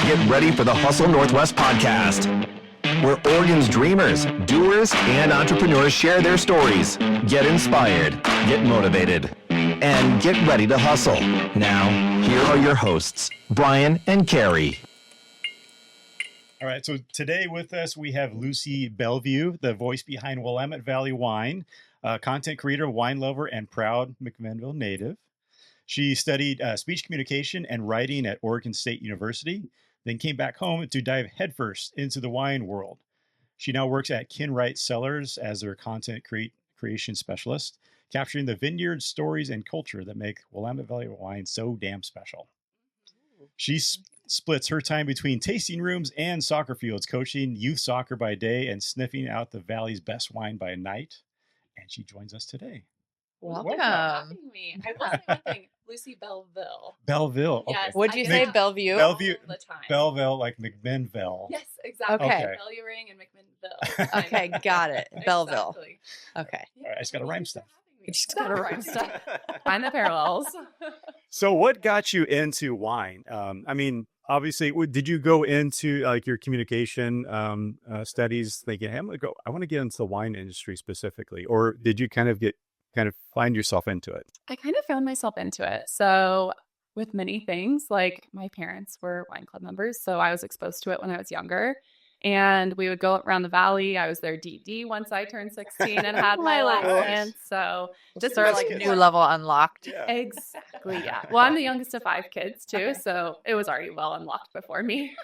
Get ready for the Hustle Northwest podcast, where Oregon's dreamers, doers, and entrepreneurs share their stories. Get inspired, get motivated, and get ready to hustle. Now, here are your hosts, Brian and Carrie. All right, so today with us, we have Lucy Bellville, the voice behind Willamette Valley Wine, content creator, wine lover, and proud McMinnville native. She studied speech communication and writing at Oregon State University, then came back home to dive headfirst into the wine world. She now works at Ken Wright Cellars as their content creation specialist, capturing the vineyard stories and culture that make Willamette Valley wine so damn special. She splits her time between tasting rooms and soccer fields, coaching youth soccer by day and sniffing out the Valley's best wine by night. And she joins us today. Welcome. Me. I will say one thing. Lucy Bellville. Bellville. Okay. Yes, What'd you say, Bellevue? Bellevue. All the time. Bellville, like McMinnville. Yes, exactly. Okay. Belluring and McMinnville. Okay, got it. Belleville. Exactly. Okay. All right, I just got to rhyme stuff. You just got to rhyme stuff. Find the parallels. So what got you into wine? I mean, obviously, did you go into like your communication studies thinking, hey, I want to get into the wine industry specifically, or did you kind of find yourself into it? I kind of found myself into it. So with many things, like my parents were wine club members, so I was exposed to it when I was younger. And we would go around the valley. I was their DD once I turned 16 and had my license. So just Sort of like new level unlocked. Yeah. exactly, yeah. Well, I'm the youngest of 5 kids too, so it was already well unlocked before me.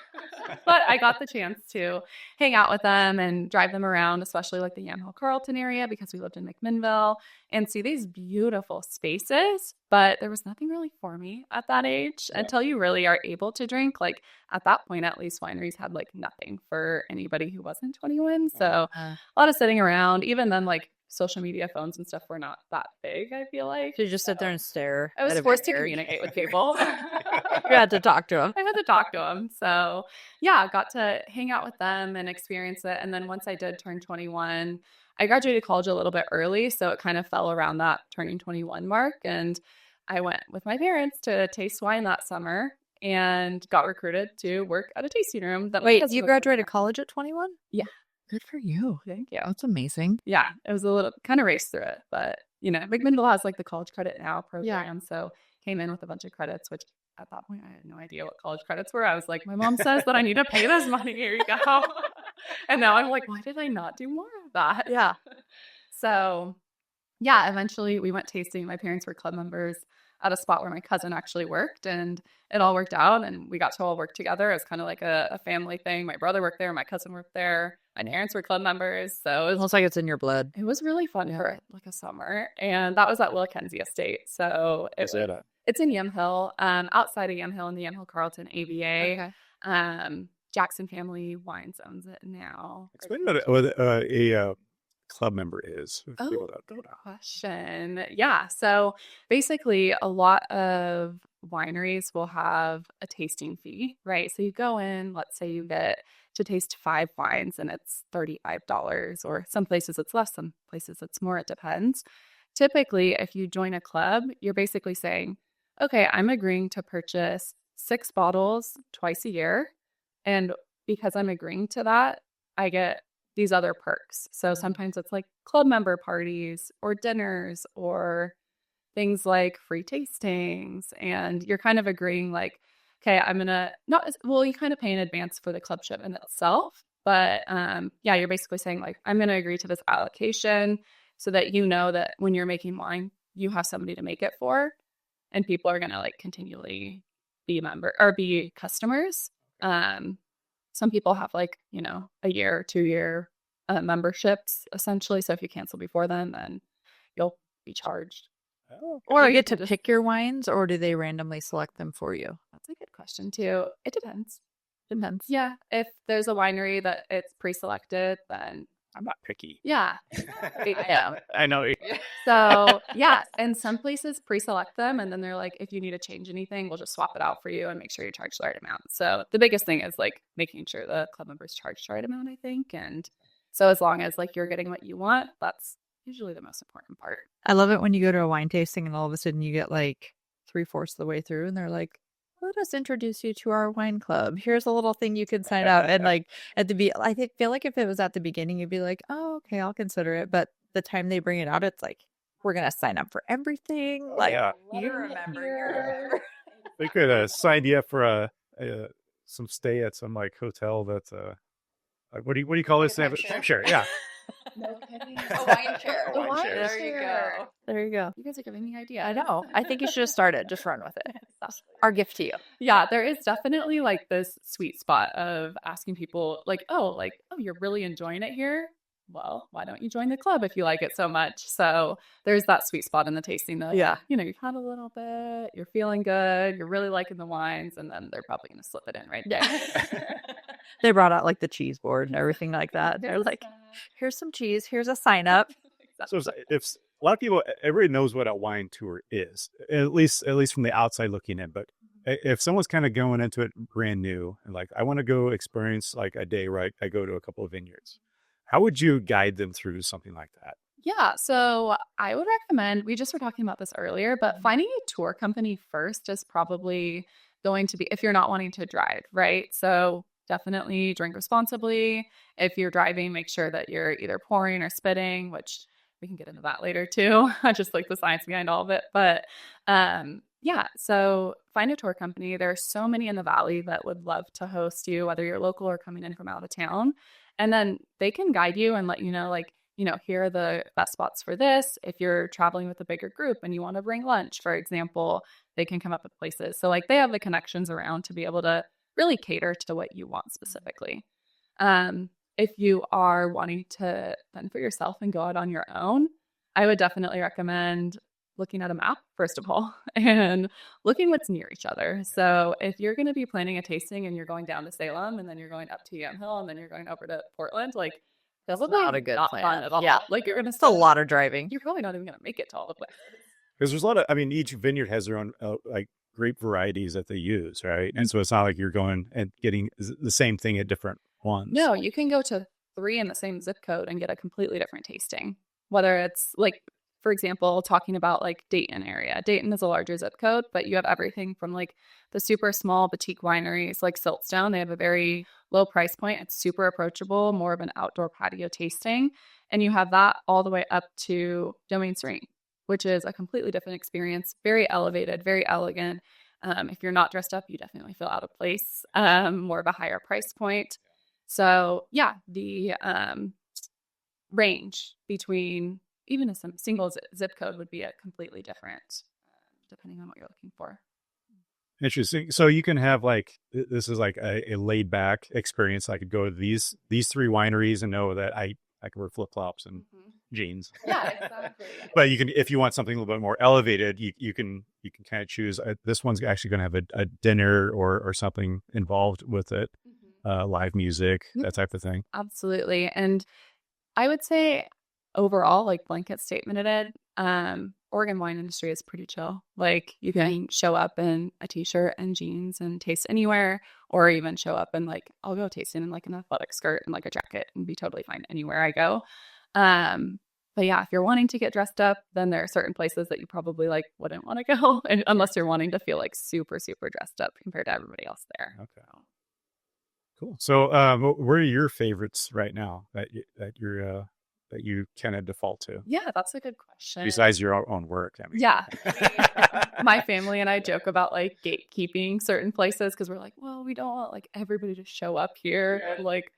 But I got the chance to hang out with them and drive them around, especially like the Yamhill Carlton area because we lived in McMinnville, and see these beautiful spaces. But there was nothing really for me at that age until you really are able to drink. Like at that point, at least Wineries had like nothing for anybody who wasn't 21. So a lot of sitting around. Even then, like social media phones and stuff were not that big, I feel like. So you just sit there and stare. I was forced to communicate with people. You had to talk to them. I had to talk to them. So yeah, I got to hang out with them and experience it. And then once I did turn 21, I graduated college a little bit early. So it kind of fell around that turning 21 mark. And I went with my parents to taste wine that summer and got recruited to work at a tasting room. Wait, you graduated college at 21? Yeah. Good for you. Thank you. That's amazing. Yeah, it was a little kind of race through it, but McMinnville has like the college credit now program. So came in with a bunch of credits, which at that point I had no idea what college credits were. I was like, my mom says that I need to pay this money. Here you go. And now I'm like, why did I not do more of that? Yeah. So yeah, eventually we went tasting. My parents were club members at a spot where my cousin actually worked, and it all worked out and we got to all work together. It was kind of like a family thing. My brother worked there, my cousin worked there, my parents were club members. So it was Almost like it's in your blood. It was really fun for like a summer, and that was at Willamette Estate. So it's in Yamhill, outside of Yamhill in the Yamhill Carlton ABA. Okay. Jackson Family Wines owns it now. Explain what a club member is. Oh, People that don't good know. question. Yeah. So basically, a lot of wineries will have a tasting fee, right? So you go in, let's say you get to taste 5 wines and it's $35, or some places it's less, some places it's more. It depends. Typically, if you join a club, you're basically saying, okay, I'm agreeing to purchase 6 bottles twice a year. And because I'm agreeing to that, I get these other perks. So sometimes it's like club member parties or dinners or things like free tastings. And you're kind of agreeing like, okay, I'm going to you kind of pay in advance for the clubship in itself. But you're basically saying like, I'm going to agree to this allocation so that you know that when you're making wine, you have somebody to make it for. And people are going to like continually be customers. Some people have like, a year or 2-year memberships essentially. So if you cancel before then you'll be charged. Oh, Or you get to pick your wines, or do they randomly select them for you? That's a good question too. It depends. Depends. Yeah. If there's a winery that it's pre-selected, then I'm not picky. yeah. Yeah. I know. So yeah. And some places pre-select them. And then they're like, if you need to change anything, we'll just swap it out for you and make sure you charge the right amount. So the biggest thing is like making sure the club members charge the right amount, I think. And so as long as like you're getting what you want, that's usually the most important part. I love it when you go to a wine tasting and all of a sudden you get like 3/4 of the way through and they're like, let us introduce you to our wine club. Here's a little thing you can sign up. And like at feel like if it was at the beginning, you'd be like, oh, okay, I'll consider it. But the time they bring it out, it's like, we're going to sign up for everything. Like, Yeah. you remember. They could sign you up for some stay at some like hotel that's like, what do you call this? Timeshare. Yeah. No kidding. A wine share. A wine There you share. go. There you go. You guys are giving me ideas. I know. I think you should have started. Just run with it. Our gift to you. Yeah, there is definitely like this sweet spot of asking people oh, you're really enjoying it here. Well, why don't you join the club if you like it so much? So there's that sweet spot in the tasting that, Yeah. You've had a little bit, you're feeling good, you're really liking the wines, and then they're probably going to slip it in right there. Yeah. They brought out like the cheese board and everything like that. They're like, here's some cheese. Here's a sign up. So if a lot of people, everybody knows what a wine tour is, at least from the outside looking in. But if someone's kind of going into it brand new and like, I want to go experience like a day, right? I go to a couple of vineyards. How would you guide them through something like that? Yeah, so I would recommend, we just were talking about this earlier, but finding a tour company first is probably going to be, if you're not wanting to drive, right? So definitely drink responsibly. If you're driving, make sure that you're either pouring or spitting, which we can get into that later too. I just like the science behind all of it. But yeah, so find a tour company. There are so many in the Valley that would love to host you, whether you're local or coming in from out of town. And then they can guide you and let you know, here are the best spots for this. If you're traveling with a bigger group and you want to bring lunch, for example, they can come up with places. So they have the connections around to be able to really cater to what you want specifically. If you are wanting to fend for yourself and go out on your own, I would definitely recommend looking at a map, first of all, and looking what's near each other. So if you're going to be planning a tasting and you're going down to Salem and then you're going up to Yamhill and then you're going over to Portland, that's not a good not plan. fun at all. Yeah. You're going to It's a lot of driving. You're probably not even going to make it to all the places. Because there's a lot of, each vineyard has their own grape varieties that they use, right? And so it's not like you're going and getting the same thing at different ones. No, you can go to 3 in the same zip code and get a completely different tasting. Whether it's for example, talking about Dayton area. Dayton is a larger zip code, but you have everything from the super small boutique wineries like Siltstone. They have a very low price point. It's super approachable, more of an outdoor patio tasting. And you have that all the way up to Domaine Serene, which is a completely different experience, very elevated, very elegant. If you're not dressed up, you definitely feel out of place, more of a higher price point. So yeah, the range between even a single zip code would be a completely different, depending on what you're looking for. Interesting. So you can have this is a laid back experience. I could go to these 3 wineries and know that I can wear flip flops and jeans. Yeah, exactly. But you can, if you want something a little bit more elevated, you can kind of choose. This one's actually going to have a dinner or something involved with it, live music, that type of thing. Absolutely. And I would say overall, blanket statemented, Oregon wine industry is pretty chill. You can show up in a t-shirt and jeans and taste anywhere, or even show up and I'll go tasting in an athletic skirt and a jacket and be totally fine anywhere I go. But yeah, if you're wanting to get dressed up, then there are certain places that you probably wouldn't want to go unless you're wanting to feel super, super dressed up compared to everybody else there. Okay. Cool. So what are your favorites right now that you kind of default to? Yeah, that's a good question. Besides your own work. Yeah. My family and I joke about gatekeeping certain places because we're well, we don't want everybody to show up here.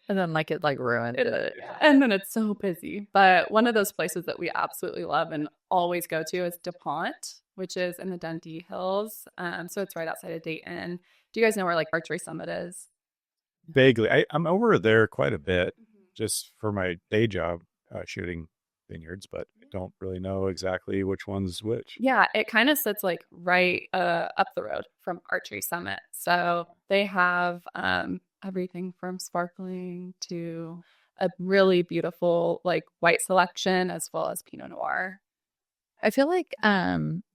And then it ruined it. And then it's so busy. But one of those places that we absolutely love and always go to is DuPont, which is in the Dundee Hills. So it's right outside of Dayton. Do you guys know where Archery Summit is? Vaguely. I'm over there quite a bit just for my day job. Shooting vineyards, but I don't really know exactly which one's which. Yeah, it kind of sits right up the road from Archery Summit. So they have everything from sparkling to a really beautiful white selection as well as Pinot Noir. I feel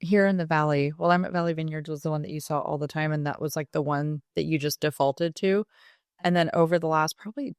here in the Valley, Willamette Valley Vineyards was the one that you saw all the time, and that was the one that you just defaulted to. And then over the last probably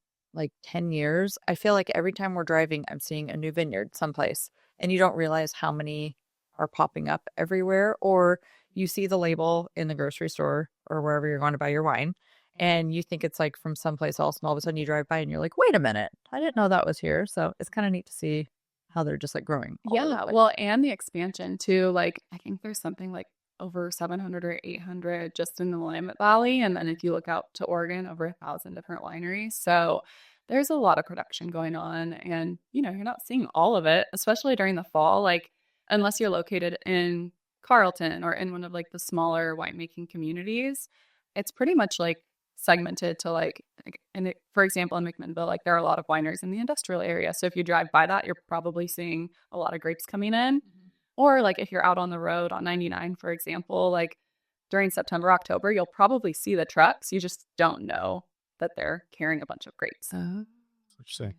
10 years, I feel every time we're driving, I'm seeing a new vineyard someplace, and you don't realize how many are popping up everywhere, or you see the label in the grocery store or wherever you're going to buy your wine, and you think it's like from someplace else, and all of a sudden you drive by and you're like, wait a minute, I didn't know that was here. So it's kind of neat to see how they're just like growing. Yeah, well, and the expansion too. Like, I think there's something like over 700 or 800 just in the Willamette Valley. And then if you look out to Oregon, over 1,000 different wineries. So there's a lot of production going on. And, you're not seeing all of it, especially during the fall. Like, unless you're located in Carlton or in one of like the smaller winemaking communities, it's pretty much like segmented to for example, in McMinnville, like there are a lot of wineries in the industrial area. So if you drive by that, you're probably seeing a lot of grapes coming in. Or like if you're out on the road on 99, for example, like during September, October, you'll probably see the trucks. You just don't know that they're carrying a bunch of grapes. That's what you're saying.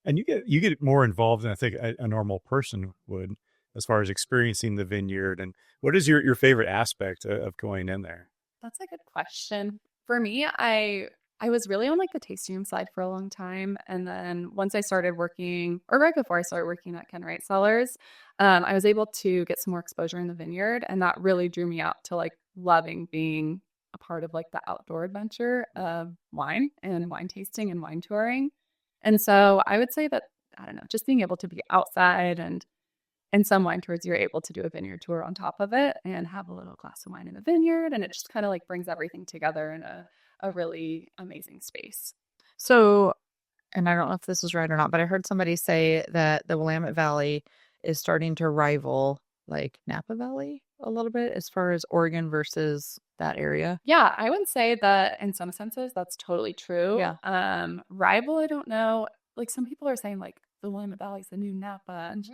And you get more involved than I think a normal person would, as far as experiencing the vineyard. And what is your favorite aspect of going in there? That's a good question. For me, I was really on like the tasting room side for a long time. And then once I started working, or right before I started working at Ken Wright Cellars, I was able to get some more exposure in the vineyard. And that really drew me out to like loving being a part of like the outdoor adventure of wine and wine tasting and wine touring. And so I would say that, I don't know, just being able to be outside, and in some wine tours, you're able to do a vineyard tour on top of it and have a little glass of wine in the vineyard. And it just kind of like brings everything together in a really amazing space. So, and I don't know if this is right or not, but I heard somebody say that the Willamette Valley is starting to rival like Napa Valley a little bit as far as Oregon versus that area. Yeah, I would say that in some senses that's totally true. Yeah. Rival, I don't know. Like some people are saying like the Willamette Valley is the new Napa. And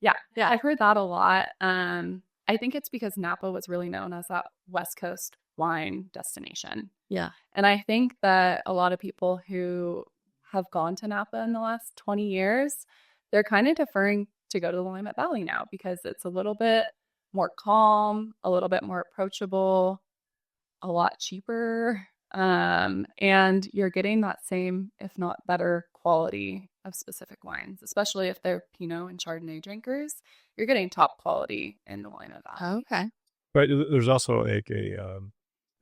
yeah, I've heard that a lot. I think it's because Napa was really known as that West Coast wine destination. Yeah. And I think that a lot of people who have gone to Napa in the last 20 years, they're kind of deferring to go to the Willamette Valley now because it's a little bit more calm, a little bit more approachable, a lot cheaper. And you're getting that same, if not better, quality of specific wines, especially if they're Pinot and Chardonnay drinkers. You're getting top quality in the Willamette Valley. Okay. But there's also like a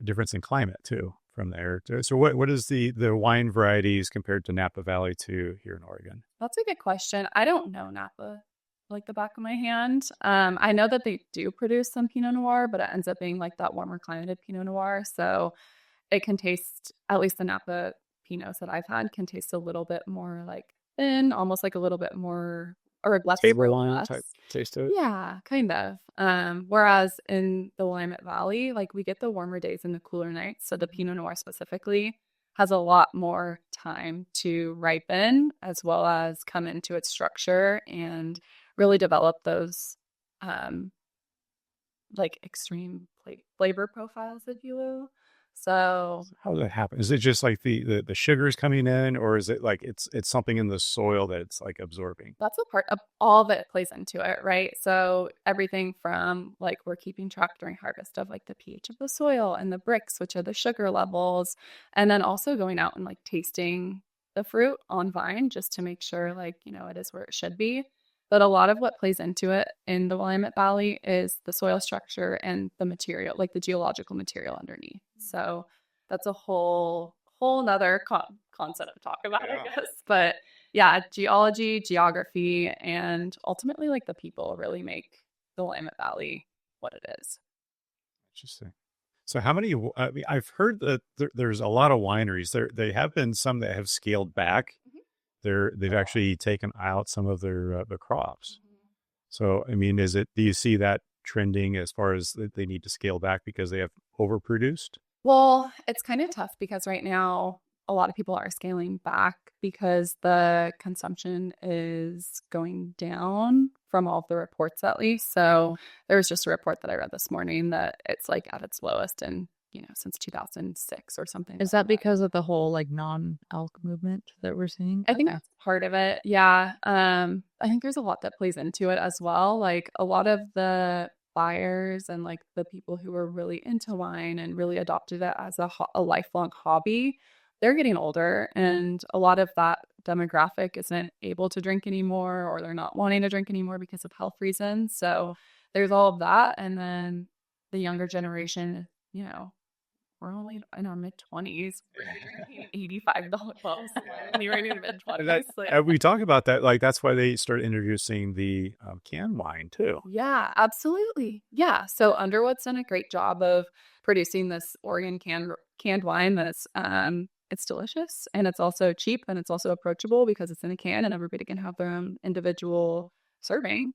difference in climate too from there. So what is the wine varieties compared to Napa Valley to here in Oregon? That's a good question. I don't know Napa like the back of my hand. I know that they do produce some Pinot Noir, but it ends up being like that warmer climated Pinot Noir. So it can taste, at least the Napa Pinots that I've had, can taste a little bit more like thin, almost like a little bit more, or less Table wine type taste to it? Yeah, kind of. Whereas in the Willamette Valley, like we get the warmer days and the cooler nights. So the Pinot Noir specifically has a lot more time to ripen as well as come into its structure and really develop those like extreme flavor profiles, if you will. So how does that happen? Is it just like the sugars coming in, or is it like it's something in the soil that it's like absorbing? That's a part of all that plays into it, right? So everything from like we're keeping track during harvest of like the pH of the soil and the bricks, which are the sugar levels, and then also going out and like tasting the fruit on vine just to make sure like, it is where it should be. But a lot of what plays into it in the Willamette Valley is the soil structure and the material, like the geological material underneath. So that's a whole nother concept to talk about, I guess. But yeah, geology, geography, and ultimately like the people really make the Willamette Valley what it is. Interesting. So how many, I've heard that there's a lot of wineries. They have been some that have scaled back. They've actually taken out some of their the crops. So, I mean, do you see that trending as far as they need to scale back because they have overproduced? Well, it's kind of tough because right now a lot of people are scaling back because the consumption is going down from all of the reports, at least. So there was just a report that I read this morning that it's like at its lowest in since 2006 or something. Is that because of the whole like non-alc movement that we're seeing? I think that's part of it. Yeah. I think there's a lot that plays into it as well. Like a lot of the buyers and like the people who are really into wine and really adopted it as a lifelong hobby, they're getting older, and a lot of that demographic isn't able to drink anymore, or they're not wanting to drink anymore because of health reasons. So there's all of that. And then the younger generation, we're only in our mid-20s. We're drinking $85 bottles when you're in your And mid-20s. we talk about that. Like, that's why they started introducing the canned wine too. Yeah, absolutely. Yeah. So Underwood's done a great job of producing this Oregon canned wine that's it's delicious and it's also cheap and it's also approachable because it's in a can and everybody can have their own individual serving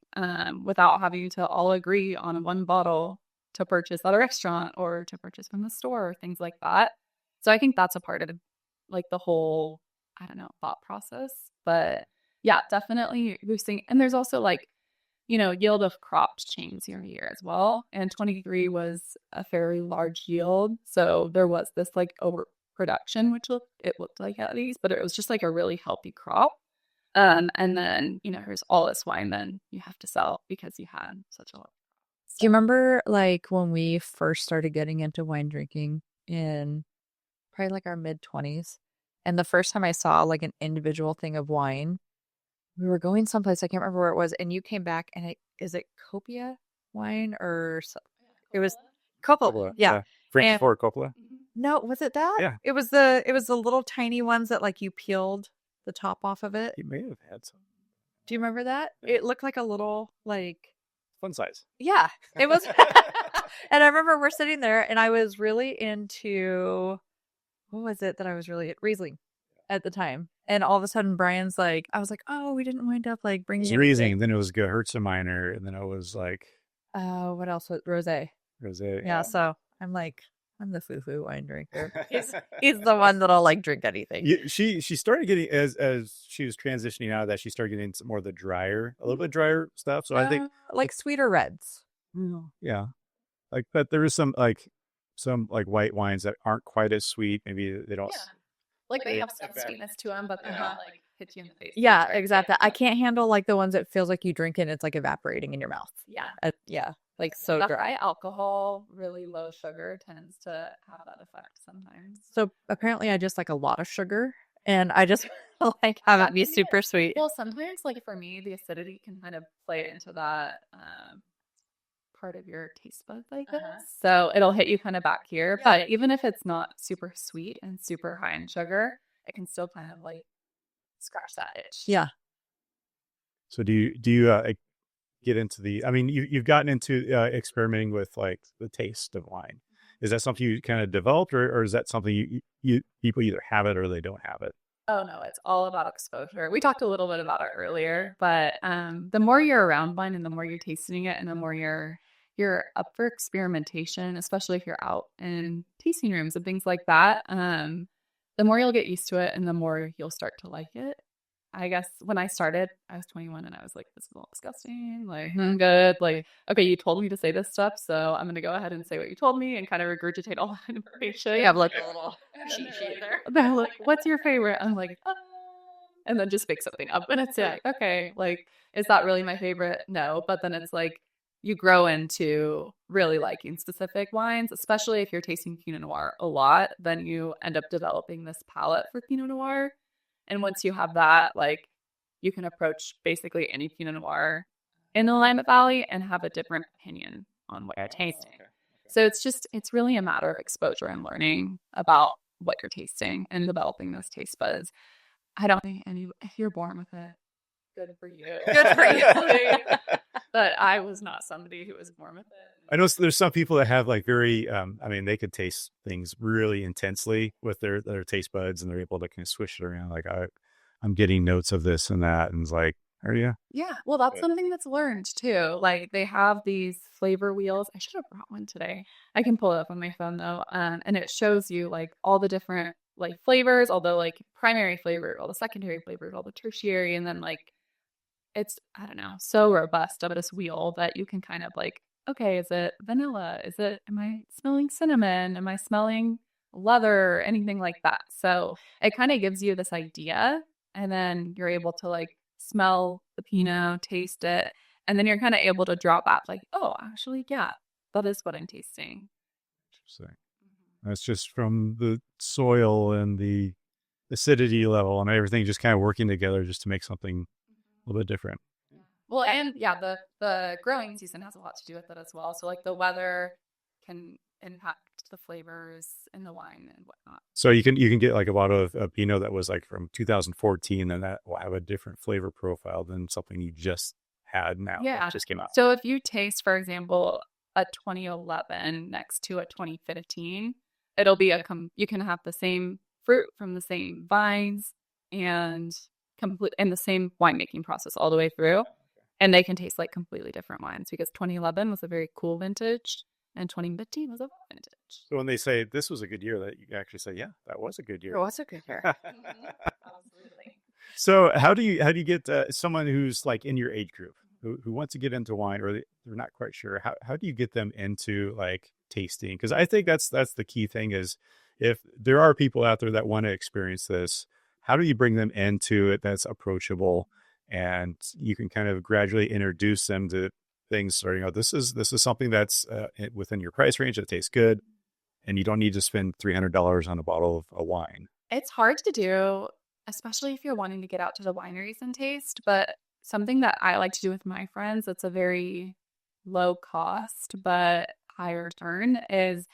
without having to all agree on one bottle to purchase at a restaurant or to purchase from the store or things like that. So I think that's a part of like the whole, I don't know, thought process. But yeah, definitely boosting. And there's also like, yield of crops change year to year as well. And 23 was a fairly large yield. So there was this like overproduction, which it looked like at least, but it was just like a really healthy crop. And then, here's all this wine then you have to sell because you had such a lot. Do you remember like when we first started getting into wine drinking in probably like our mid-20s? And the first time I saw like an individual thing of wine, we were going someplace, I can't remember where it was, and you came back and is it Copia wine or something? It was Coppola. Yeah. Francis Ford Coppola. No, was it that? Yeah. It was the little tiny ones that like you peeled the top off of it. He may have had some. Do you remember that? It looked like a little like Fun size. Yeah, it was. And I remember we're sitting there and I was really into, what was it that I was really Riesling at the time. And all of a sudden Brian's like, I was like, oh, we didn't wind up like bringing It was Riesling, then it was Gewürztraminer, and then it was like what else was Rosé. Yeah, so I'm like, I'm the foo-foo wine drinker. He's the one that'll like drink anything. She started getting, as she was transitioning out of that, she started getting some more of the drier, a little bit drier stuff. So I think like sweeter reds. Yeah, like, but there is some white wines that aren't quite as sweet. Maybe they don't. Yeah. Like they have some sweetness to them, but they're not like hit you in the face. Yeah, exactly. I can't handle like the ones that feels like you drink it and it's like evaporating in your mouth. Yeah. Yeah. Like so the dry. high alcohol, really low sugar tends to have that effect sometimes. So apparently I just like a lot of sugar and I just like have it be super sweet. Well, sometimes like for me, the acidity can kind of play into that part of your taste buds, I guess. So it'll hit you kind of back here. Yeah. But even if it's not super sweet and super high in sugar, it can still kind of like scratch that itch. Yeah. So do you get into you've gotten into experimenting with like the taste of wine. Is that something you kind of developed or is that something you people either have it or they don't have it? Oh no, it's all about exposure. We talked a little bit about it earlier, but the more you're around wine and the more you're tasting it and the more you're up for experimentation, especially if you're out in tasting rooms and things like that, the more you'll get used to it and the more you'll start to like it. I guess when I started, I was 21 and I was like, this is all disgusting. Like, I'm good. Like, okay, you told me to say this stuff, so I'm going to go ahead and say what you told me and kind of regurgitate all that information. You have like a little cheat sheet there. They're like, what's your favorite? I'm like, and then just make something up. And it's like, okay, like, is that really my favorite? No. But then it's like, you grow into really liking specific wines, especially if you're tasting Pinot Noir a lot, then you end up developing this palate for Pinot Noir. And once you have that, like, you can approach basically any Pinot Noir in the Willamette Valley and have a different opinion on what you're tasting. Okay. So it's really a matter of exposure and learning about what you're tasting and developing those taste buds. I don't think if you're born with it, good for you. Good for you. But I was not somebody who was born with it. I know there's some people that have like very, they could taste things really intensely with their taste buds and they're able to kind of swish it around. Like I'm getting notes of this and that. And it's like, are you? Yeah. Well, that's something that's learned too. Like they have these flavor wheels. I should have brought one today. I can pull it up on my phone though. And it shows you like all the different like flavors, all the like primary flavor, all the secondary flavors, all the tertiary. And then like, it's, I don't know, so robust of this wheel that you can kind of like, okay, is it vanilla? Am I smelling cinnamon? Am I smelling leather? Anything like that. So it kind of gives you this idea and then you're able to like smell the Pinot, taste it. And then you're kind of able to draw back like, oh, actually, yeah, that is what I'm tasting. Interesting. That's just from the soil and the acidity level and everything just kind of working together just to make something a little bit different. Well, and yeah, the growing season has a lot to do with it as well. So like the weather can impact the flavors in the wine and whatnot. So you can get like a bottle of Pinot that was like from 2014, and that will have a different flavor profile than something you just had now. Yeah. That just came out. So if you taste, for example, a 2011 next to a 2015, it'll be you can have the same fruit from the same vines and the same winemaking process all the way through. And they can taste like completely different wines because 2011 was a very cool vintage and 2015 was a vintage. So when they say this was a good year, that you actually say, yeah, that was a good year. It was a good year. Absolutely. So how do you get someone who's like in your age group who wants to get into wine, or they're not quite sure? How do you get them into like tasting? Because I think that's the key thing is, if there are people out there that want to experience this, how do you bring them into it that's approachable, and you can kind of gradually introduce them to things starting out. This is something that's within your price range that tastes good, and you don't need to spend $300 on a bottle of a wine. It's hard to do, especially if you're wanting to get out to the wineries and taste. But something that I like to do with my friends that's a very low cost but high return is,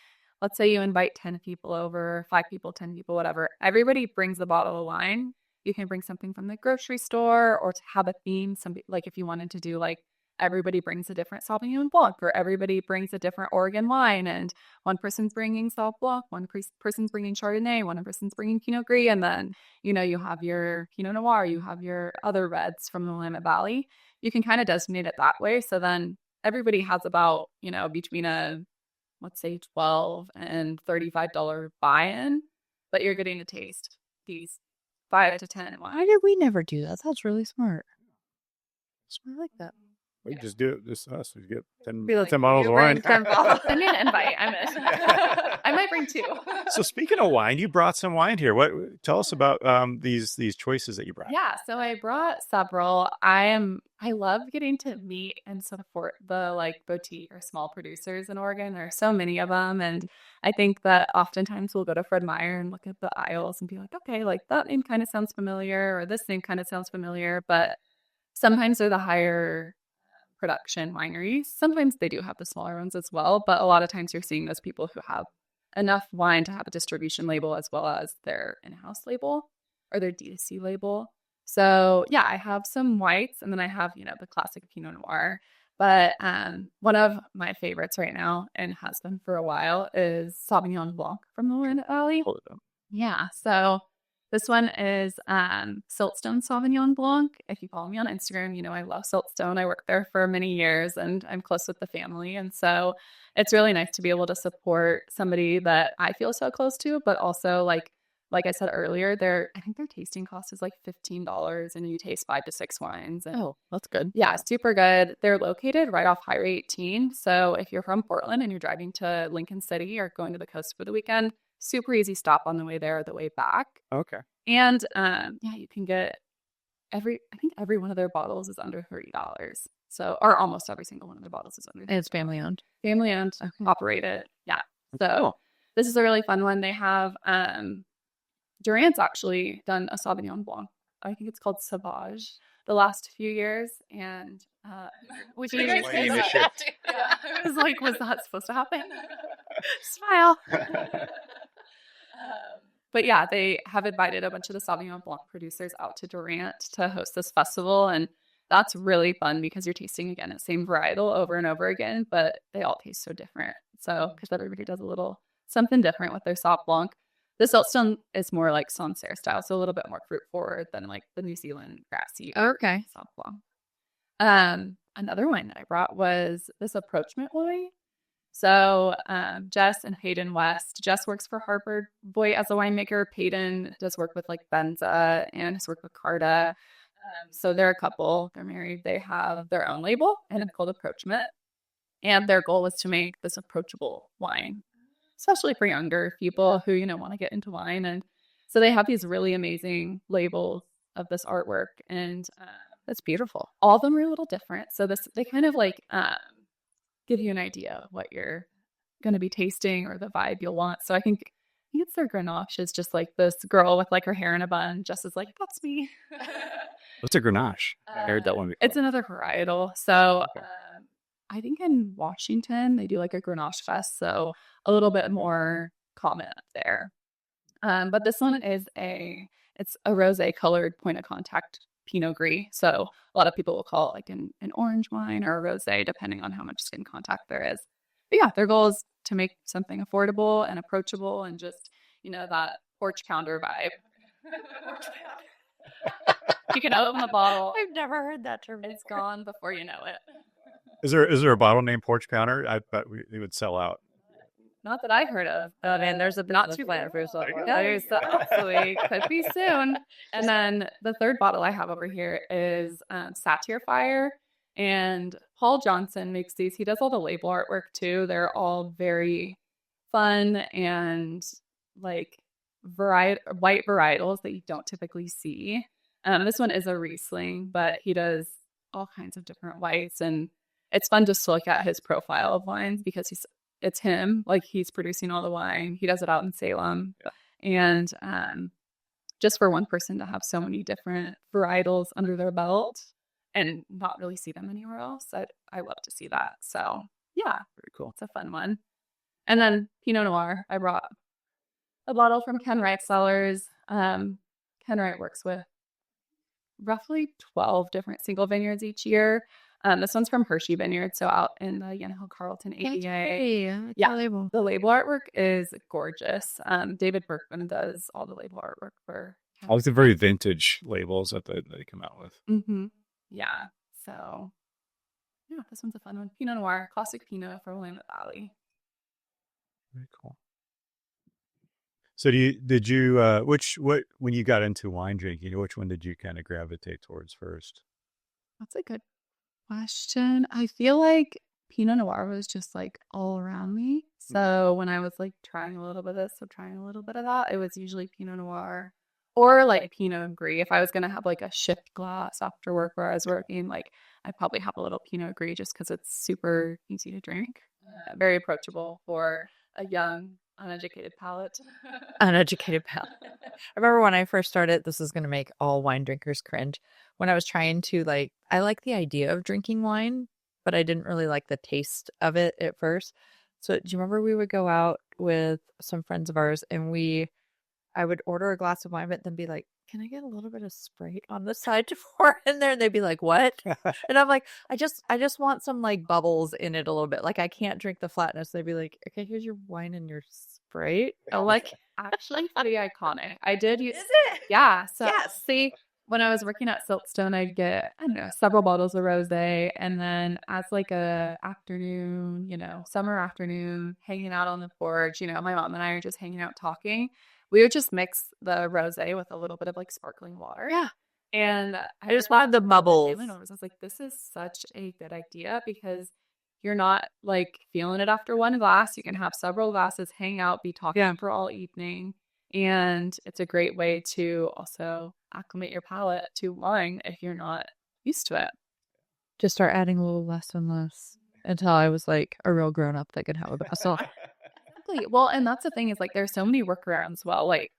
let's say you invite 10 people over, 5 people, 10 people, whatever. Everybody brings a bottle of wine. You can bring something from the grocery store or to have a theme. Like if you wanted to do like everybody brings a different Sauvignon Blanc, or everybody brings a different Oregon wine, and one person's bringing Sauv Blanc, one person's bringing Chardonnay, one person's bringing Pinot Gris, and then, you have your Pinot Noir, you have your other reds from the Willamette Valley. You can kind of designate it that way. So then everybody has about, between let's say $12 and $35 buy-in, but you're getting to taste these 5 to 10 wines. Why did we never do that? That's really smart. I like that. We just do it. Just us. We get 10 Be like, bottles of you wine. bring 10 bottles. Send me an invite. I'm in. I might bring 2. So speaking of wine, you brought some wine here. Tell us about these choices that you brought. Yeah, so I brought several. I love getting to meet and support the like boutique or small producers in Oregon. There are so many of them, and I think that oftentimes we'll go to Fred Meyer and look at the aisles and be like, okay, like that name kind of sounds familiar, or this name kind of sounds familiar, but sometimes they're the higher production wineries. Sometimes they do have the smaller ones as well, but a lot of times you're seeing those people who have enough wine to have a distribution label as well as their in-house label or their D2C label. So yeah, I have some whites, and then I have, the classic Pinot Noir. But one of my favorites right now, and has been for a while, is Sauvignon Blanc from the Willamette Valley. Hold it up. Yeah, so this one is Siltstone Sauvignon Blanc. If you follow me on Instagram, I love Siltstone. I worked there for many years, and I'm close with the family. And so it's really nice to be able to support somebody that I feel so close to, but also like I said earlier, I think their tasting cost is like $15, and you taste 5 to 6 wines. And Oh, that's good. yeah, super good. They're located right off Highway 18. So if you're from Portland and you're driving to Lincoln City or going to the coast for the weekend, super easy stop on the way there or the way back. Okay. And you can get I think every one of their bottles is under $30. So, or almost every single one of their bottles is under $30. And it's family owned. Family owned, operated. Yeah. So this is a really fun one. They have Durant's actually done a Sauvignon Blanc. I think it's called Sauvage the last few years. And which is I was like, was that supposed to happen? Smile. But yeah, they have invited a bunch of the Sauvignon Blanc producers out to Durant to host this festival. And that's really fun because you're tasting, again, the same varietal over and over again, but they all taste so different. So, because everybody does a little something different with their Sauv Blanc. The Siltstone is more like Sancerre style, so a little bit more fruit forward than like the New Zealand grassy Okay. Sauv Blanc. Another wine that I brought was this approachment wine. So Jess and Peyton West. Jess works for Harper Voigt as a winemaker. Peyton does work with like Benza and has worked with Carta. So they're a couple. They're married. They have their own label, and it's called Approachment. And their goal is to make this approachable wine, especially for younger people who, want to get into wine. And so they have these really amazing labels of this artwork, and That's beautiful. all of them are a little different. So they kind of like give you an idea of what you're going to be tasting or the vibe you'll want. So I think it's their Grenache is just like this girl with like her hair in a bun. Jess is like, that's me. What's a Grenache? I heard that one before. It's another varietal. So Okay. I I think in Washington, they do like a Grenache Fest. So a little bit more common up there. But this one is it's a rosé colored point of contact Pinot Gris. So a lot of people will call it like an orange wine or a rosé, depending on how much skin contact there is. But yeah, their goal is to make something affordable and approachable and just, that porch counter vibe. You can open the bottle. I've never heard that term. It's gone before you know it. Is there a bottle named Porch Counter? I bet it would sell out. Not that I've heard of. Oh man, there's a not business too plan for yourself. There's absolutely could be soon. And then the third bottle I have over here is Satire Fire, and Paul Johnson makes these. He does all the label artwork too. They're all very fun and like white varietals that you don't typically see. This one is a Riesling, but he does all kinds of different whites, and it's fun just to look at his profile of wines because it's him, like he's producing all the wine. He does it out in Salem. Yeah. And just for one person to have so many different varietals under their belt and not really see them anywhere else, I love to see that. So yeah, Very cool. it's a fun one. And then Pinot Noir, I brought a bottle from Ken Wright Cellars. Ken Wright works with roughly 12 different single vineyards each year. This one's from Hershey Vineyard, so out in the Yanahill Carlton ADA. Yeah, the label artwork is gorgeous. David Berkman does all the label artwork for. I like the very vintage labels that they come out with. Mm-hmm. Yeah, so yeah, this one's a fun one. Pinot Noir, classic Pinot from Willamette Valley. Very cool. So when you got into wine drinking, which one did you kind of gravitate towards first? That's a good question. I feel like Pinot Noir was just like all around me. So when I was like trying a little bit of this, so trying a little bit of that, it was usually Pinot Noir or like Pinot Gris. If I was going to have like a shift glass after work where I was working, like I'd probably have a little Pinot Gris just because it's super easy to drink, very approachable for a young, uneducated palate. Uneducated palate. I remember when I first started, this is going to make all wine drinkers cringe. When I was trying to I like the idea of drinking wine, but I didn't really like the taste of it at first. So do you remember we would go out with some friends of ours and I would order a glass of wine, but then be like, can I get a little bit of Sprite on the side to pour in there? And they'd be like, what? And I'm like, I just want some like bubbles in it a little bit. Like I can't drink the flatness. They'd be like, okay, here's your wine and your Sprite. I'm like, actually pretty iconic. I did use. Is it? Yeah. So Yes. see, when I was working at Siltstone, I'd get, I don't know, several bottles of rosé. And then as like a afternoon, summer afternoon, hanging out on the porch, my mom and I are just hanging out talking. We would just mix the rosé with a little bit of like sparkling water. Yeah. And I just wanted the bubbles. I was like, this is such a good idea because you're not like feeling it after one glass. You can have several glasses, hang out, be talking for all evening. And it's a great way to also acclimate your palate to wine if you're not used to it. Just start adding a little less and less until I was like a real grown up that could have a vessel. Exactly. Well, and that's the thing is like there's so many workarounds. Well, like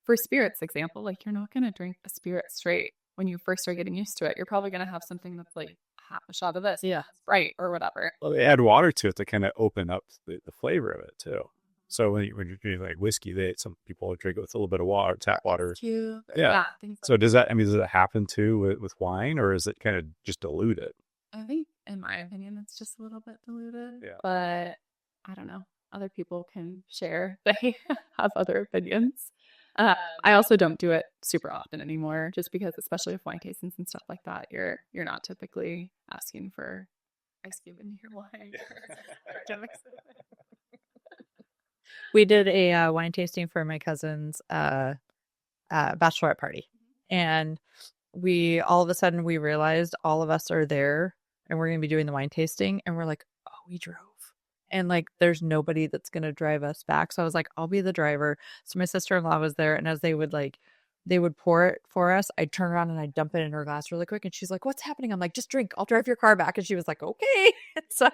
for spirits example, like you're not going to drink a spirit straight when you first start getting used to it. You're probably going to have something that's like half a shot of this, Sprite or whatever. Well, they add water to it to kind of open up the flavor of it too. So when you're drinking like whiskey, some people drink it with a little bit of water, tap water. Cube. Yeah. Things like So does that happen too with wine, or is it kind of just diluted? I think, in my opinion, it's just a little bit diluted. Yeah. But I don't know. Other people can share. They have other opinions. I also don't do it super often anymore, just because, especially with wine tastings and stuff like that, you're not typically asking for ice cube in your wine. We did a wine tasting for my cousin's bachelorette party, and we all of a sudden we realized all of us are there and we're going to be doing the wine tasting, and we're like, oh, we drove. And like, there's nobody that's going to drive us back. So I was like, I'll be the driver. So my sister-in-law was there. And as they would pour it for us, I'd turn around and I'd dump it in her glass really quick. And she's like, what's happening? I'm like, just drink. I'll drive your car back. And she was like, okay. So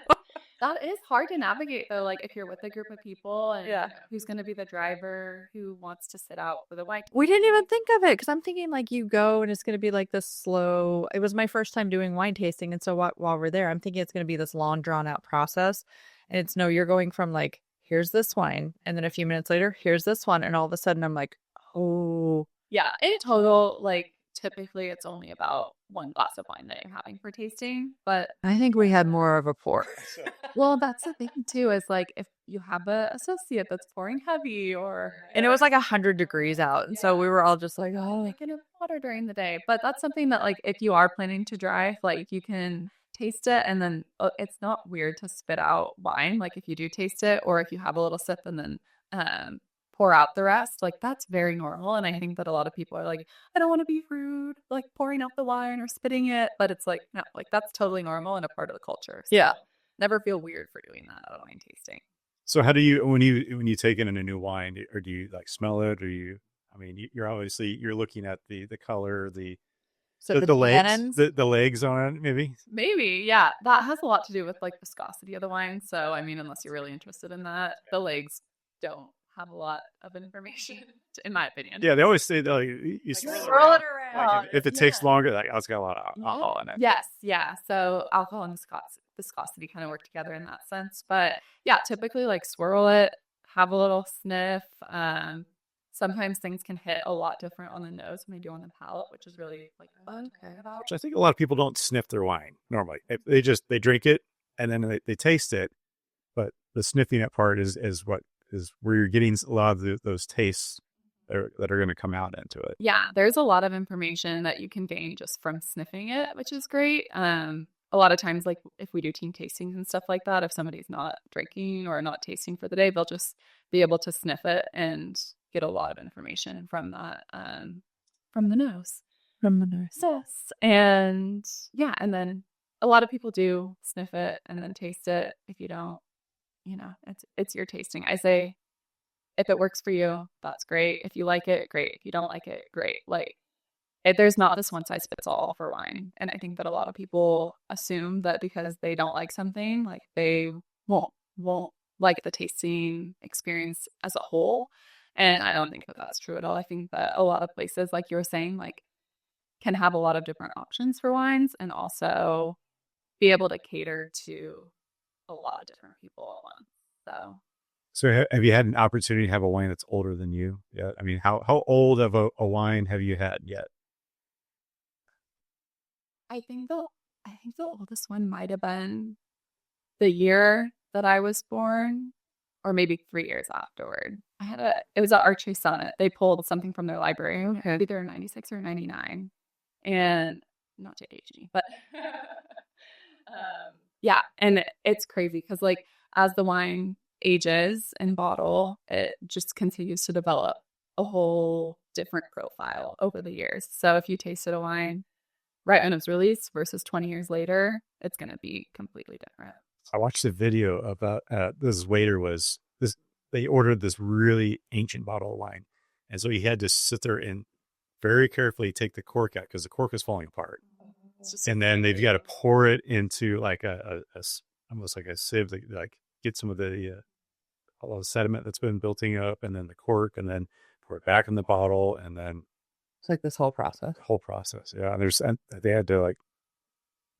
That is hard to navigate though, like if you're with a group of people and Yeah. who's going to be the driver, who wants to sit out for the wine. We didn't even think of it because I'm thinking like you go and it's going to be like this slow. It was my first time doing wine tasting. And so while we're there, I'm thinking it's going to be this long drawn out process. And it's no, you're going from like, here's this wine. And then a few minutes later, here's this one. And all of a sudden I'm like, oh, Yeah, in total, like typically it's only about one glass of wine that you're having for tasting. But I think we had more of a pour. well, that's the thing too, is like if you have a associate that's pouring heavy or And it was like 100 degrees out. And so we were all just like, oh, like in water during the day. But that's something that like if you are planning to drive, like you can taste it and then it's not weird to spit out wine. Like if you do taste it or if you have a little sip and then pour out the rest, like that's very normal. And I think that a lot of people are like, I don't want to be rude, like pouring out the wine or spitting it. But it's like, no, like that's totally normal and a part of the culture. So yeah. never feel weird for doing that at a wine tasting. So how do you when you take in a new wine, or do you like smell it, or I mean, you're obviously looking at the color, So the legs, tannins? the legs on it, maybe. Maybe, yeah. That has a lot to do with like viscosity of the wine. So, I mean, unless you're really interested in that, the legs don't have a lot of information, in my opinion. Yeah, they always say that, like, you swirl it like, if it takes longer, like, oh, it's got a lot of alcohol in it. Yes, yeah. So alcohol and viscosity kind of work together in that sense. But yeah, typically like swirl it, have a little sniff. Sometimes things can hit a lot different on the nose when they do on the palate, which is really like okay about. Which I think a lot of people don't sniff their wine normally. They drink it and then they taste it, but the sniffing it part is where you're getting a lot of those tastes that are going to come out into it. Yeah, there's a lot of information that you can gain just from sniffing it, which is great. A lot of times, like if we do team tastings and stuff like that, if somebody's not drinking or not tasting for the day, they'll just be able to sniff it and get a lot of information from that, from the nose. From the nose. Yes. And yeah, and then a lot of people do sniff it and then taste it. If you don't, it's your tasting. I say, if it works for you, that's great. If you like it, great. If you don't like it, great. Like, there's not this one size fits all for wine. And I think that a lot of people assume that because they don't like something, like they won't like the tasting experience as a whole. And I don't think that that's true at all. I think that a lot of places, like you were saying, like can have a lot of different options for wines and also be able to cater to a lot of different people at once. So have you had an opportunity to have a wine that's older than you? Yeah. I mean, how old of a wine have you had yet? I think the oldest one might have been the year that I was born, or maybe 3 years afterward. It was an Arche Sonnet. They pulled something from their library, either 96 or 99, and not to age me, but yeah, and it's crazy because like as the wine ages and bottle, it just continues to develop a whole different profile over the years. So if you tasted a wine right when it was released versus 20 years later, it's going to be completely different. I watched a video about this waiter they ordered this really ancient bottle of wine. And so he had to sit there and very carefully take the cork out because the cork was falling apart. And then they've got to pour it into like a almost like a sieve to like get some of the all the sediment that's been building up, and then the cork, and then pour it back in the bottle, and then It's like this whole process. Yeah. And they had to like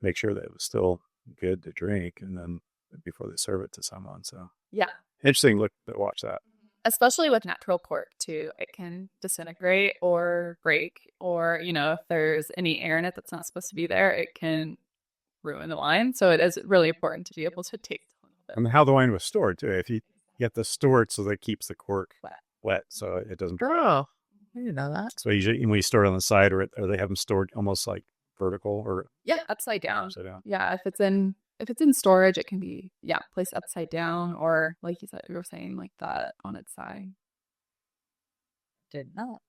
make sure that it was still good to drink, and then before they serve it to someone. So yeah, interesting. Watch that. Especially with natural cork too, it can disintegrate or break, or if there's any air in it that's not supposed to be there, it can ruin the wine. So it is really important to be able to taste a little bit. And how the wine was stored too. If you get the stored so that it keeps the cork wet so it doesn't. Oh, I didn't know that. So usually when you store it on the side, or they have them stored almost like vertical, or upside down. Upside down. Yeah, if it's in storage, it can be placed upside down, or like you said, you were saying, like that on its side. Did not.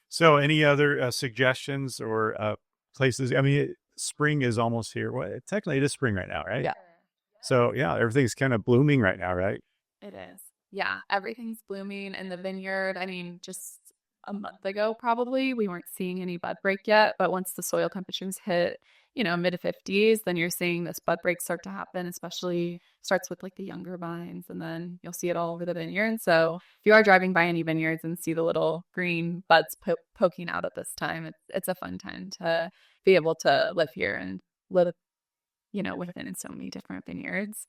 So any other suggestions or places? I mean, spring is almost here. Well, technically it is spring right now, right? Yeah. So yeah, everything's kind of blooming right now, right? It is. Yeah, everything's blooming in the vineyard. I mean, just a month ago, probably, we weren't seeing any bud break yet. But once the soil temperatures hit, mid 50s, then you're seeing this bud break start to happen, especially starts with like the younger vines, and then you'll see it all over the vineyard. So if you are driving by any vineyards and see the little green buds poking out at this time, it's a fun time to be able to live here and live, within so many different vineyards.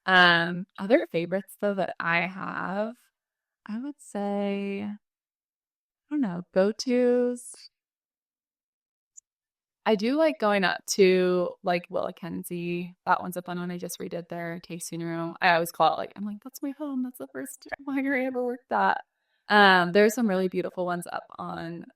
Other favorites though that I have, I would say, I don't know, go-tos. I do like going up to like Willakenzie. That one's a fun one. I just redid their tasting room. I always call it I'm like, that's my home. That's the first winery I ever worked at. There's some really beautiful ones up on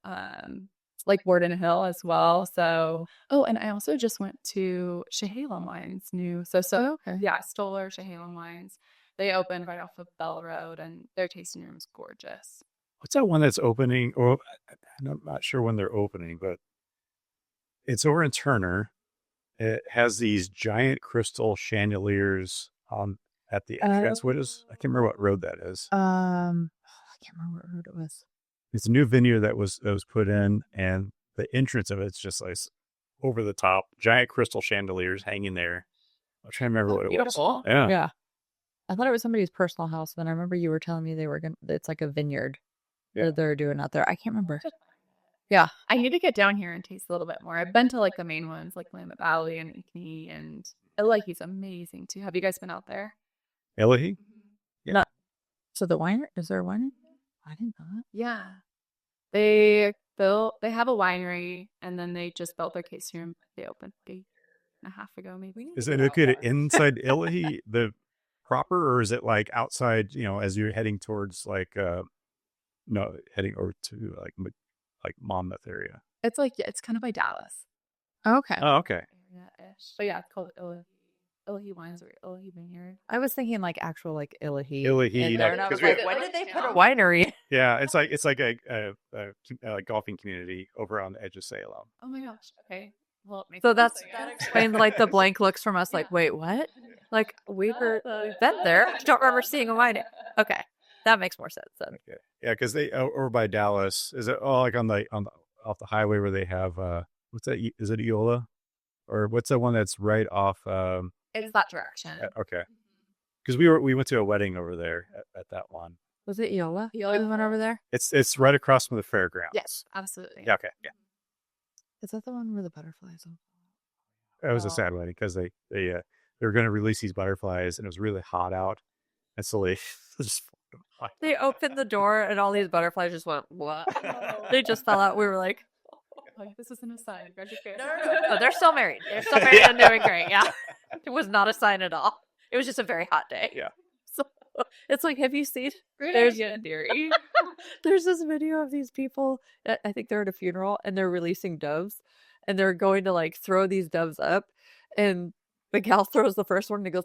like Warden Hill as well. So, and I also just went to Chehalem Wines new. Okay. Yeah, Stoller Chehalem Wines. They opened right off of Bell Road, and their tasting room is gorgeous. What's that one that's opening? Or I'm not sure when they're opening, but it's over in Turner. It has these giant crystal chandeliers at the entrance. I can't remember what road that is. I can't remember what road it was. It's a new vineyard that was put in, and the entrance of it's just like over the top, giant crystal chandeliers hanging there. I'm trying to remember what it Beautiful. was. Yeah. Yeah. I thought it was somebody's personal house. Then I remember you were telling me it's like a vineyard that they're doing out there. I can't remember. Yeah. I need to get down here and taste a little bit more. I've been to like the main ones, like Willamette Valley and Ickney, and Elahi's amazing too. Have you guys been out there? Elahi? Yeah. No. So the winery, is there a winery? I didn't know that. Yeah. They have a winery, and then they just built their tasting room. They opened a year and a half ago, maybe. Is it located inside Elahi, the proper, or is it like outside, as you're heading towards like, heading over to like Monmouth area? It's kind of by Dallas. Okay. Oh, okay. Yeah-ish. But yeah, it's called Elahi Wines or Elahi Vineyard. I was thinking like actual like Elahi. Elahi, in there, and I was like, when did they put a winery? Yeah, it's like a golfing community over on the edge of Salem. Oh my gosh. Okay. Well, it makes So that sense. explains like the blank looks from us. Like, wait, what? Like we've been there. I don't remember seeing a winery. Okay, that makes more sense then. Okay. Yeah, because they over by Dallas. Is it like on the off the highway where they have what's that? Is it Eola, or what's the one that's right off? It's that direction. Okay, because we went to a wedding over there at that one. Was it Eola? Eola. We went over there. It's right across from the fairgrounds. Yes, absolutely. Yeah. Okay. Yeah. Is that the one where the butterflies are? It was a sad wedding because they were going to release these butterflies, and it was really hot out, and so they just They opened the door and all these butterflies just went, what? They just fell out. We were like, this isn't a sign. no, they're still married. They're still married and doing great. Yeah. It was not a sign at all. It was just a very hot day. Yeah. So it's like, have you seen? There's dearie. There's this video of these people. I think they're at a funeral and they're releasing doves, and they're going to like throw these doves up, and the gal throws the first one and it goes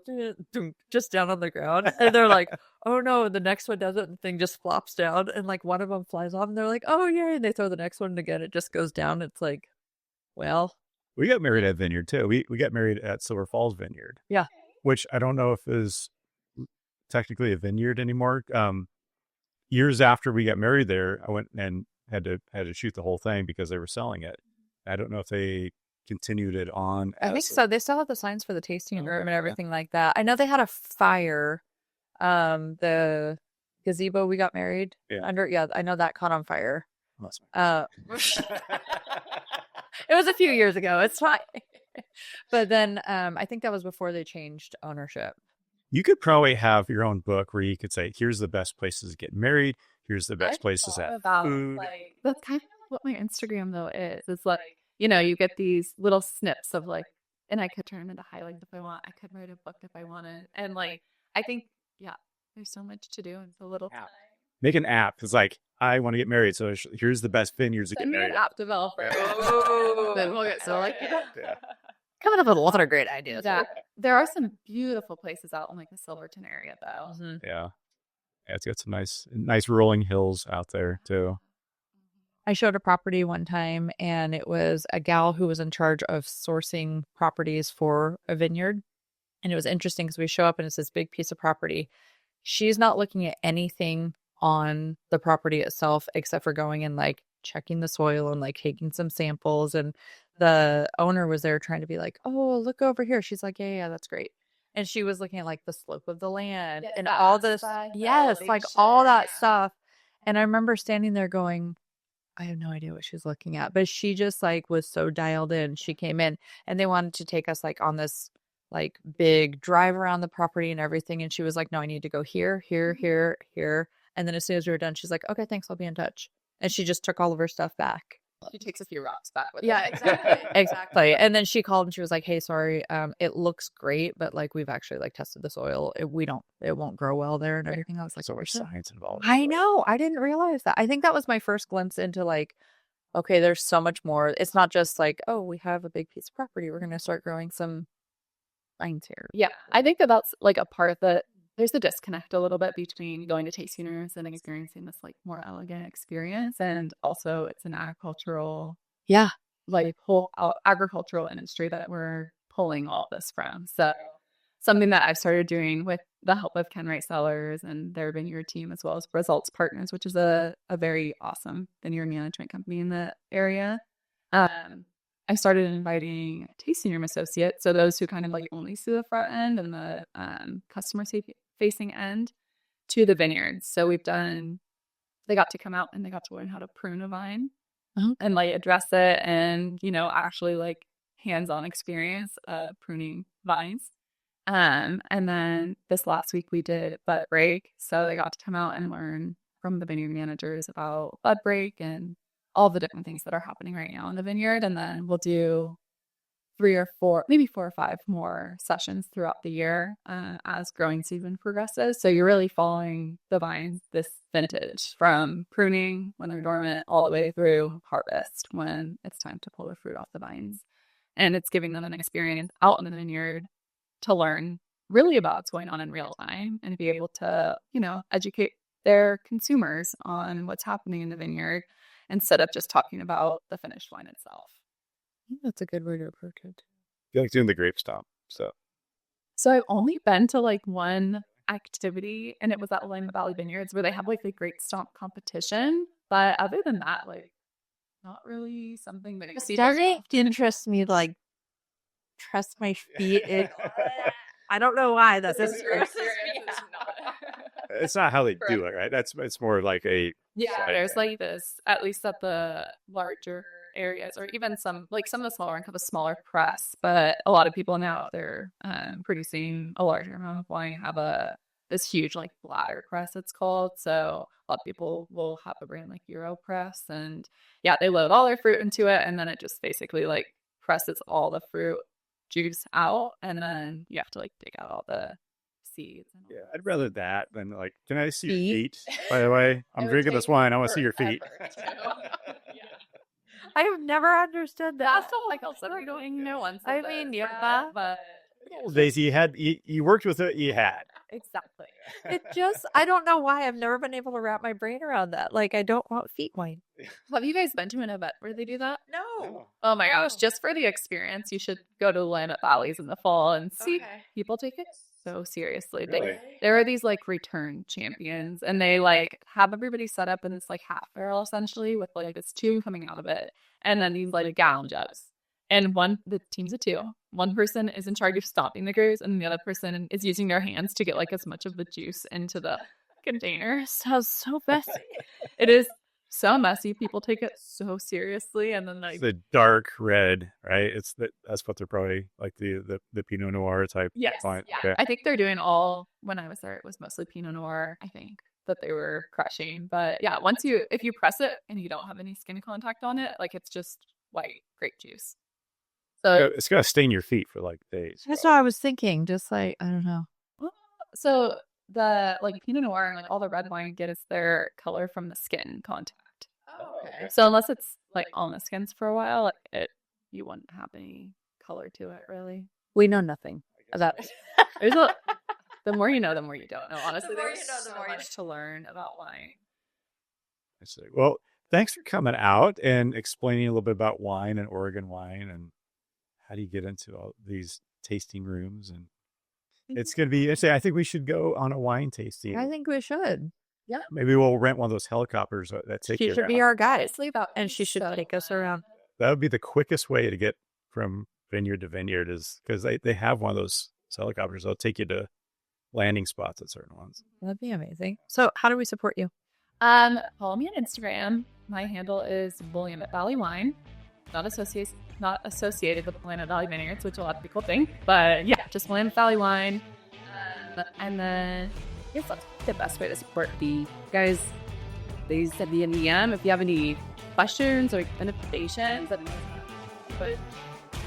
just down on the ground, and they're like, oh no, and the next one does it and the thing just flops down, and like one of them flies off and they're like, oh yeah, and they throw the next one and again it just goes down. It's like, well, we got married at Vineyard too. We got married at Silver Falls Vineyard. Yeah. Which I don't know if is technically a vineyard anymore. Years after we got married there, I went and had to shoot the whole thing because they were selling it. I don't know if they continued it on. I think so. They still have the signs for the tasting room and everything like that. I know they had a fire. The gazebo we got married under. Yeah, I know that caught on fire. It was a few years ago. It's fine. But then I think that was before they changed ownership. You could probably have your own book where you could say, here's the best places to get married. Here's the best places at food. Like, that's kind of what my Instagram though is. It's like, you get these little snips of like, and I could turn them into highlights if I want. I could write a book if I wanted. And like, I think, there's so much to do in so little time. Make an app. It's like, I want to get married, so here's the best vineyards to get married. An app developer. Then we'll get Coming up with a lot of great ideas. Yeah. There are some beautiful places out in like the Silverton area though. Mm-hmm. Yeah, it's got some nice rolling hills out there too. I showed a property one time, and it was a gal who was in charge of sourcing properties for a vineyard. And it was interesting because we show up and it's this big piece of property. She's not looking at anything on the property itself except for going and like checking the soil and like taking some samples and the owner was there trying to be like, oh, look over here. She's like, yeah, that's great. And she was looking at like the slope of the land and all this. Yes, like all that stuff. And I remember standing there going, I have no idea what she's looking at, but she just like was so dialed in. She came in and they wanted to take us like on this like big drive around the property and everything. And she was like, no, I need to go here, here, here, here. And then as soon as we were done, she's like, okay, thanks. I'll be in touch. And she just took all of her stuff back. She takes a few rocks back with Yeah, her. exactly. Exactly. And then she called and she was like, hey, sorry, it looks great, but like we've actually like tested the soil. It won't grow well there and everything. I was like, So much "What?" science involved. I know. I didn't realize that. I think that was my first glimpse into like, okay, there's so much more. It's not just like, oh, we have a big piece of property. We're going to start growing some vines here. Yeah, I think that that's like a part that there's a disconnect a little bit between going to tasting rooms and experiencing this like more elegant experience, and also it's an agricultural, Yeah. like whole agricultural industry that we're pulling all this from. So something that I've started doing with the help of Ken Wright Cellars and their vineyard team, as well as Results Partners, which is a very awesome vineyard management company in the area. I started inviting tasting room associates, so those who kind of like only see the front end and the customer facing end, to the vineyards. So they got to come out and they got to learn how to prune a vine and like address it, and actually like hands-on experience pruning vines. And then this last week we did bud break, so they got to come out and learn from the vineyard managers about bud break and all the different things that are happening right now in the vineyard. And then we'll do 3 or 4, maybe 4 or 5 more sessions throughout the year as growing season progresses. So you're really following the vines this vintage from pruning when they're dormant all the way through harvest when it's time to pull the fruit off the vines. And it's giving them an experience out in the vineyard to learn really about what's going on in real time and be able to, educate their consumers on what's happening in the vineyard instead of just talking about the finished wine itself. I think that's a good way to approach it. I feel like doing the grape stomp. So I've only been to like one activity, and it was at Willamette Valley Vineyards where they have like the grape stomp competition. But other than that, like not really something that you see. Starting to interest me, like trust my feet. I don't know why that's it's not how they do it, right? It's more like a there's like this, at least at the larger areas, or even some of the smaller ones have a smaller press, but a lot of people now they're producing a larger amount of wine have this huge like bladder press it's called. So a lot of people will have a brand like Euro Press, and they load all their fruit into it, and then it just basically like presses all the fruit juice out, and then you have to like dig out all the seeds. I'd rather that than like, can I see your feet? By the way, I'm drinking this wine. I want to see your feet. I have never understood that. That's all like also doing no one. I mean, yeah, but Daisy, you worked with it. You had exactly. It just, I don't know why I've never been able to wrap my brain around that. Like, I don't want feet wine. Have you guys been to an event where they do that? No. Oh my gosh, just for the experience, you should go to Willamette Valleys in the fall and see. People take it so seriously. Really? There are these like return champions, and they like have everybody set up in this like half barrel essentially with like this tube coming out of it, and then these like gallon jugs. And the team's of 2. One person is in charge of stomping the grapes, and the other person is using their hands to get like as much of the juice into the container. Sounds so messy. It is so messy. People take it so seriously, and then like the dark red, right? That's what they're probably like the Pinot Noir type. Yes, wine. yeah. Okay. I think they're doing when I was there, it was mostly Pinot Noir, I think, that they were crushing. But yeah, if you press it and you don't have any skin contact on it, like it's just white grape juice. So it's gonna stain your feet for like days. That's what I was thinking. Just like, I don't know. So the like Pinot Noir and like all the red wine get is their color from the skin contact. Oh, okay. So unless it's like on the skins for a while, you wouldn't have any color to it really. We know nothing about it. The more you know, the more you don't know. Honestly, The more there's you know, the so more you much to learn about wine. I see. Well, thanks for coming out and explaining a little bit about wine and Oregon wine and how do you get into all these tasting rooms. And it's going to be interesting. I think we should go on a wine tasting. I think we should. Yeah. Maybe we'll rent one of those helicopters that take She you should be around. our guide. Sleep out, And she should take us around. that would be the quickest way to get from vineyard to vineyard, is because they have one of those helicopters. They'll take you to landing spots at certain ones. That'd be amazing. So how do we support you? Follow me on Instagram. My handle is Willamette Valley Wine. Not associated with Willamette Valley Vineyards, which a lot of people think. But yeah, just Willamette Valley Wine. And then I guess that's the best way to support the guys. They send me an DM if you have any questions or recommendations. But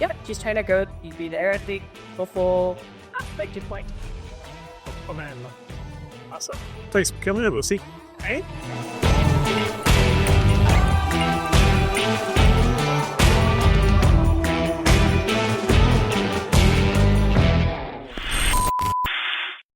yeah, just trying to go be there at the full aspect point. Oh man, awesome! Thanks for coming in, Lucy. Hey.